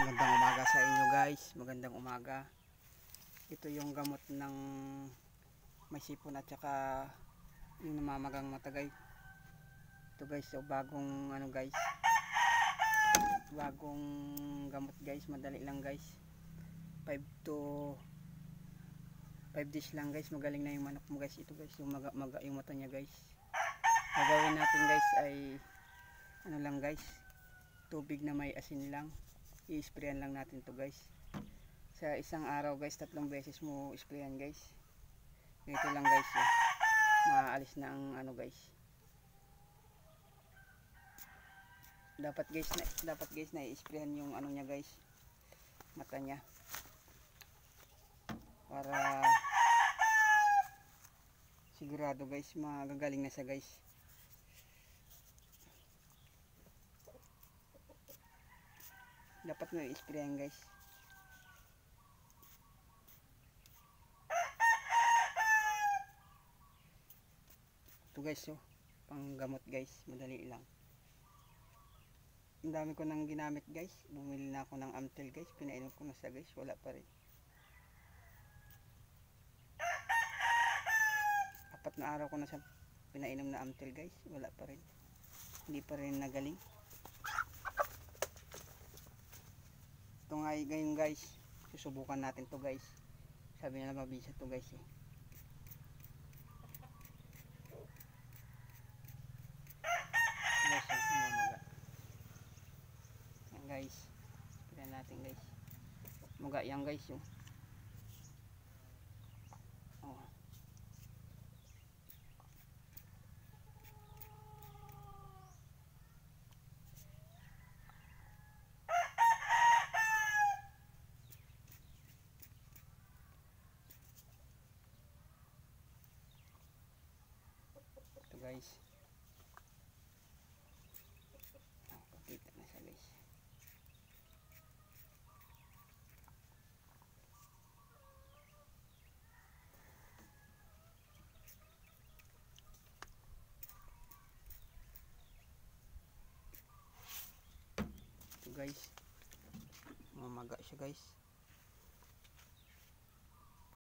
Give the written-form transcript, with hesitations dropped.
Magandang umaga sa inyo guys. Magandang umaga. Ito yung gamot ng may sipon at saka yung namamagang matagay. Ito guys, so bagong ano guys. Bagong gamot guys, madali lang guys. 5 to 5 days lang guys, magaling na yung manok mo guys. Ito guys, yung maga yung mata niya guys. Gagawin natin guys ay ano lang guys, tubig na may asin lang. I-sprayan lang natin to guys. Sa isang araw guys, 3 beses mo sprayan guys. Ito lang guys, maalis na ang ano guys. Dapat guys na i-sprayan yung ano niya guys, mata niya, para sigurado guys magagaling na siya guys. Dapat mo i-sprayan guys. Ito guys, pang gamot guys, madali lang. Ang dami ko nang ginamit guys. Bumili na ako ng Amtel guys, pinainom ko na siya guys, wala pa rin. 4 na araw ko na siya pinainom na Amtel guys, wala pa rin. Hindi pa rin nagaling. Ito nga ngayon guys, susubukan natin to guys. Sabi nila mabisa to guys guys, mamaga. Yan guys, tignan natin guys. Maga yan guys oh. Ito guys, pakita na siya guys. Ito guys, mamaga siya guys.